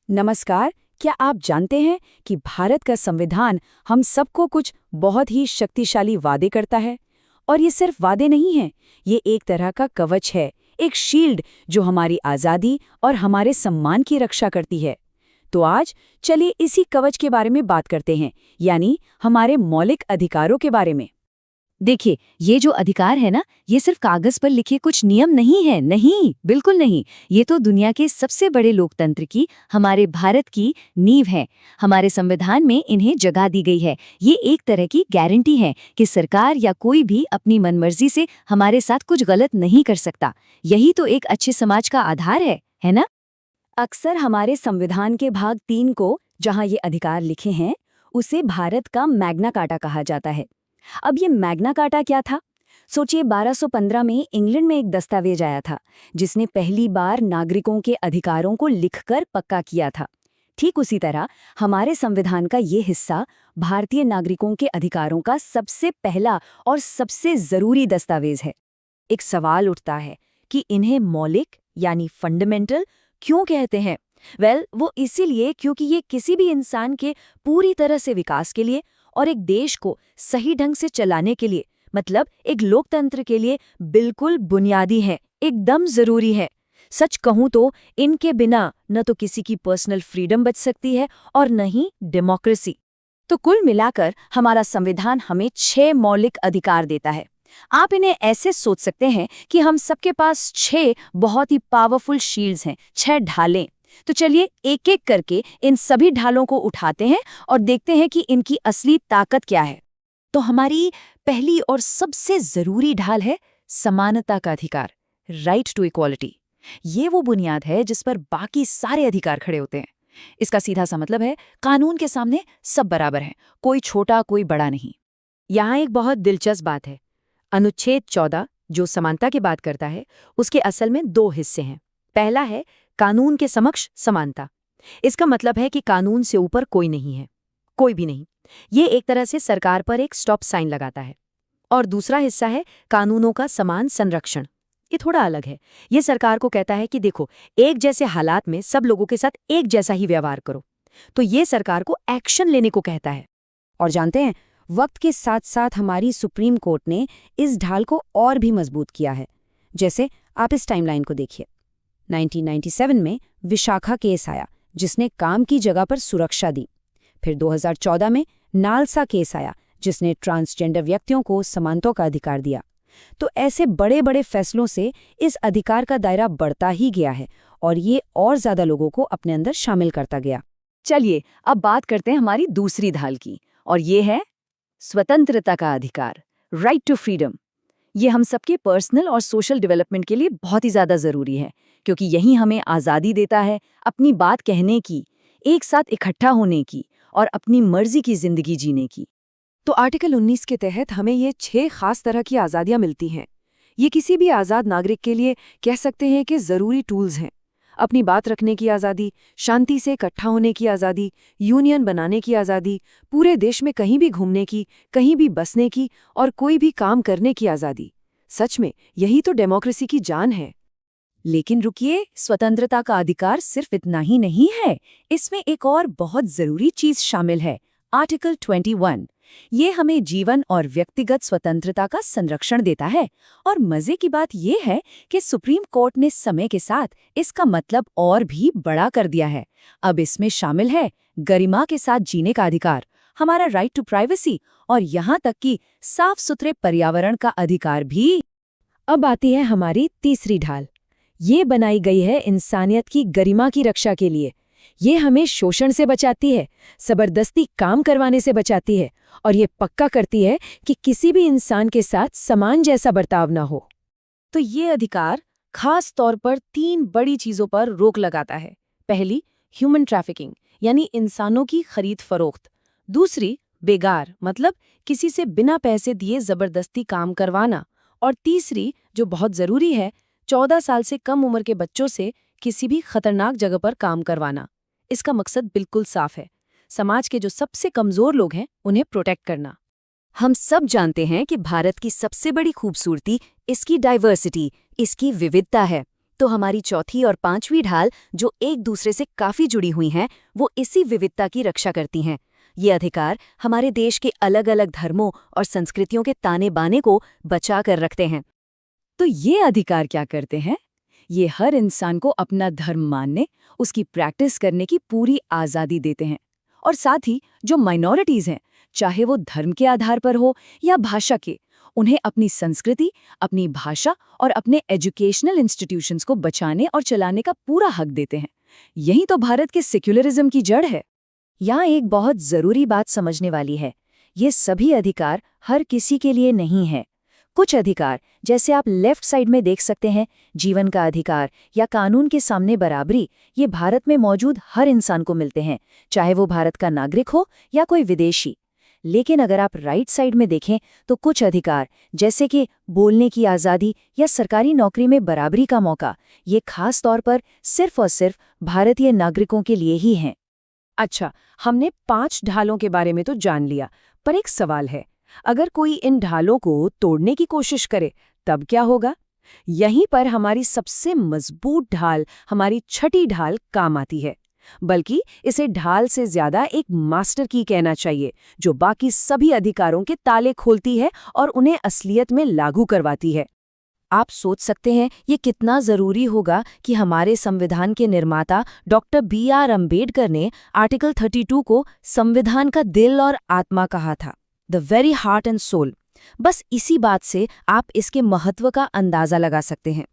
नमस्कार। क्या आप जानते हैं कि भारत का संविधान हम सबको कुछ बहुत ही शक्तिशाली वादे करता है? और ये सिर्फ वादे नहीं हैं, ये एक तरह का कवच है, एक शील्ड जो हमारी आज़ादी और हमारे सम्मान की रक्षा करती है। तो आज चलिए इसी कवच के बारे में बात करते हैं, यानी हमारे मौलिक अधिकारों के बारे में। देखिए, ये जो अधिकार है ना, ये सिर्फ कागज पर लिखे कुछ नियम नहीं है। नहीं, बिल्कुल नहीं। ये तो दुनिया के सबसे बड़े लोकतंत्र की, हमारे भारत की नींव है। हमारे संविधान में इन्हें जगह दी गई है। ये एक तरह की गारंटी है कि सरकार या कोई भी अपनी मनमर्जी से हमारे साथ कुछ गलत नहीं कर सकता। यही तो एक अच्छे समाज का आधार है ना? अक्सर हमारे संविधान के भाग 3 को, जहां ये अधिकार लिखे हैं, उसे भारत का मैग्ना कार्टा कहा जाता है। अब ये मैग्ना कार्टा क्या था? सोचिए, 1215 में इंग्लैंड में एक दस्तावेज आया था जिसने पहली बार नागरिकों के अधिकारों को लिखकर पक्का किया था। ठीक उसी तरह हमारे संविधान का ये हिस्सा भारतीय नागरिकों के अधिकारों का सबसे पहला और सबसे जरूरी दस्तावेज है। एक सवाल उठता है कि इन्हें मौलिक यानी फंडामेंटल क्यों कहते हैं? वो इसीलिए क्योंकि ये किसी भी इंसान के पूरी तरह से विकास के लिए और एक देश को सही ढंग से चलाने के लिए, मतलब एक लोकतंत्र के लिए बिल्कुल बुनियादी है, एकदम जरूरी है। सच कहूं तो इनके बिना न तो किसी की पर्सनल फ्रीडम बच सकती है और न ही डेमोक्रेसी। तो कुल मिलाकर हमारा संविधान हमें 6 मौलिक अधिकार देता है। आप इन्हें ऐसे सोच सकते हैं कि हम सबके पास 6 बहुत ही पावरफुल शील्ड्स हैं, 6 ढालें। तो चलिए एक एक करके इन सभी ढालों को उठाते हैं और देखते हैं कि इनकी असली ताकत क्या है। तो हमारी पहली और सबसे जरूरी ढाल है समानता का अधिकार, राइट टू इक्वालिटी। ये वो बुनियाद है जिस पर बाकी सारे अधिकार खड़े होते हैं। इसका सीधा सा मतलब है, कानून के सामने सब बराबर हैं, कोई छोटा कोई बड़ा नहीं। यहाँ एक बहुत दिलचस्प बात है। अनुच्छेद 14 जो समानता की बात करता है, उसके असल में 2 हिस्से हैं। पहला है कानून के समक्ष समानता। इसका मतलब है कि कानून से ऊपर कोई नहीं है, कोई भी नहीं। ये एक तरह से सरकार पर एक स्टॉप साइन लगाता है। और दूसरा हिस्सा है कानूनों का समान संरक्षण। ये थोड़ा अलग है। ये सरकार को कहता है कि देखो, एक जैसे हालात में सब लोगों के साथ एक जैसा ही व्यवहार करो। तो ये सरकार को एक्शन लेने को कहता है। और जानते हैं, वक्त के साथ साथ हमारी सुप्रीम कोर्ट ने इस ढाल को और भी मजबूत किया है। जैसे आप इस टाइमलाइन को देखिए। 1997 में विशाखा केस आया जिसने काम की जगह पर सुरक्षा दी। फिर 2014 में नालसा केस आया जिसने ट्रांसजेंडर व्यक्तियों को समानता का अधिकार दिया। तो ऐसे बड़े बड़े फैसलों से इस अधिकार का दायरा बढ़ता ही गया है और ये और ज्यादा लोगों को अपने अंदर शामिल करता गया। चलिए अब बात करते हैं हमारी दूसरी ढाल की, और ये है स्वतंत्रता का अधिकार, राइट टू फ्रीडम। ये हम सबके पर्सनल और सोशल डेवलपमेंट के लिए बहुत ही ज़्यादा ज़रूरी है, क्योंकि यही हमें आज़ादी देता है अपनी बात कहने की, एक साथ इकट्ठा होने की और अपनी मर्जी की ज़िंदगी जीने की। तो आर्टिकल 19 के तहत हमें ये 6 खास तरह की आज़ादियाँ मिलती हैं। ये किसी भी आज़ाद नागरिक के लिए कह सकते हैं कि ज़रूरी टूल्स हैं। अपनी बात रखने की आज़ादी, शांति से इकट्ठा होने की आज़ादी, यूनियन बनाने की आज़ादी, पूरे देश में कहीं भी घूमने की, कहीं भी बसने की और कोई भी काम करने की आज़ादी। सच में यही तो डेमोक्रेसी की जान है। लेकिन रुकिए, स्वतंत्रता का अधिकार सिर्फ इतना ही नहीं है। इसमें एक और बहुत जरूरी चीज शामिल है, आर्टिकल 21। ये हमें जीवन और व्यक्तिगत स्वतंत्रता का संरक्षण देता है। और मजे की बात यह है कि सुप्रीम कोर्ट ने समय के साथ इसका मतलब और भी बड़ा कर दिया है। अब इसमें शामिल है गरिमा के साथ जीने का अधिकार, हमारा राइट टू प्राइवेसी और यहाँ तक कि साफ सुथरे पर्यावरण का अधिकार भी। अब आती है हमारी तीसरी ढाल। ये बनाई गई है इंसानियत की गरिमा की रक्षा के लिए। ये हमें शोषण से बचाती है, जबरदस्ती काम करवाने से बचाती है और ये पक्का करती है कि किसी भी इंसान के साथ समान जैसा बर्ताव न हो। तो ये अधिकार खास तौर पर 3 बड़ी चीजों पर रोक लगाता है। पहली, ह्यूमन ट्रैफिकिंग यानी इंसानों की खरीद फरोख्त। दूसरी, बेगार मतलब किसी से बिना पैसे दिए जबरदस्ती काम करवाना। और तीसरी, जो बहुत जरूरी है, 14 साल से कम उम्र के बच्चों से किसी भी खतरनाक जगह पर काम करवाना। इसका मकसद बिल्कुल साफ है, समाज के जो सबसे कमजोर लोग हैं उन्हें प्रोटेक्ट करना। हम सब जानते हैं कि भारत की सबसे बड़ी खूबसूरती इसकी डाइवर्सिटी, इसकी विविधता है। तो हमारी चौथी और पांचवी ढाल, जो एक दूसरे से काफी जुड़ी हुई हैं, वो इसी विविधता की रक्षा करती हैं। ये अधिकार हमारे देश के अलग अलग धर्मों और संस्कृतियों के ताने बाने को बचा कर रखते हैं। तो ये अधिकार क्या करते हैं? ये हर इंसान को अपना धर्म मानने, उसकी प्रैक्टिस करने की पूरी आज़ादी देते हैं। और साथ ही जो माइनॉरिटीज़ हैं, चाहे वो धर्म के आधार पर हो या भाषा के, उन्हें अपनी संस्कृति, अपनी भाषा और अपने एजुकेशनल इंस्टीट्यूशंस को बचाने और चलाने का पूरा हक देते हैं। यही तो भारत के सेक्युलरिज्म की जड़ है। यहाँ एक बहुत ज़रूरी बात समझने वाली है। ये सभी अधिकार हर किसी के लिए नहीं है। कुछ अधिकार, जैसे आप लेफ्ट साइड में देख सकते हैं, जीवन का अधिकार या कानून के सामने बराबरी, ये भारत में मौजूद हर इंसान को मिलते हैं, चाहे वो भारत का नागरिक हो या कोई विदेशी। लेकिन अगर आप राइट साइड में देखें तो कुछ अधिकार, जैसे कि बोलने की आज़ादी या सरकारी नौकरी में बराबरी का मौका, ये खास तौर पर सिर्फ और सिर्फ भारतीय नागरिकों के लिए ही हैं। अच्छा, हमने 5 ढालों के बारे में तो जान लिया, पर एक सवाल है, अगर कोई इन ढालों को तोड़ने की कोशिश करे, तब क्या होगा? यहीं पर हमारी सबसे मजबूत ढाल, हमारी छठी ढाल काम आती है। बल्कि इसे ढाल से ज्यादा एक मास्टर की कहना चाहिए, जो बाकी सभी अधिकारों के ताले खोलती है और उन्हें असलियत में लागू करवाती है। आप सोच सकते हैं ये कितना ज़रूरी होगा कि हमारे संविधान के निर्माता डॉक्टर B.R. अम्बेडकर ने आर्टिकल 32 को संविधान का दिल और आत्मा कहा था, the very heart and soul. बस इसी बात से आप इसके महत्व का अंदाज़ा लगा सकते हैं।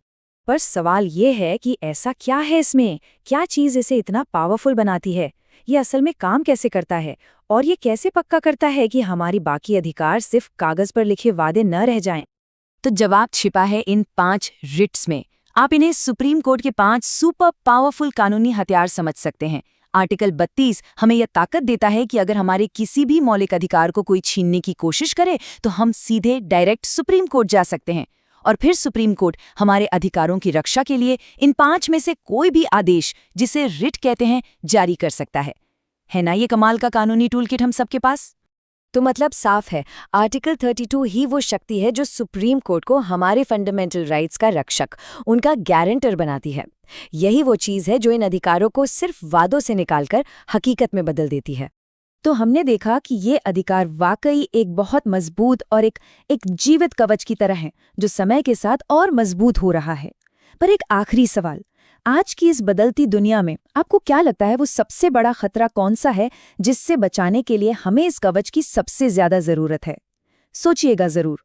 पर सवाल ये है कि ऐसा क्या है इसमें? क्या चीज़ इसे इतना पावरफुल बनाती है? ये असल में काम कैसे करता है? और ये कैसे पक्का करता है कि हमारी बाकी अधिकार सिर्फ कागज़ पर लिखे वादे न रह जाएं? तो जवाब छिपा है इन 5 रिट्स में। आप इन्हें सुप्रीम कोर्ट के 5 सुपर पावरफुल कानूनी हथियार समझ सकते हैं। आर्टिकल 32 हमें यह ताकत देता है कि अगर हमारे किसी भी मौलिक अधिकार को कोई छीनने की कोशिश करे तो हम सीधे डायरेक्ट सुप्रीम कोर्ट जा सकते हैं, और फिर सुप्रीम कोर्ट हमारे अधिकारों की रक्षा के लिए इन 5 में से कोई भी आदेश, जिसे रिट कहते हैं, जारी कर सकता है ना ये कमाल का कानूनी टूलकिट हम सबके पास? तो मतलब साफ है, आर्टिकल 32 ही वो शक्ति है जो सुप्रीम कोर्ट को हमारे फंडामेंटल राइट्स का रक्षक, उनका गारंटर बनाती है। यही वो चीज़ है जो इन अधिकारों को सिर्फ वादों से निकालकर हकीकत में बदल देती है। तो हमने देखा कि ये अधिकार वाकई एक बहुत मजबूत और एक जीवित कवच की तरह है, जो समय के साथ और मजबूत हो रहा है। पर एक आखिरी सवाल, आज की इस बदलती दुनिया में आपको क्या लगता है वो सबसे बड़ा खतरा कौन सा है, जिससे बचाने के लिए हमें इस कवच की सबसे ज्यादा जरूरत है? सोचिएगा जरूर।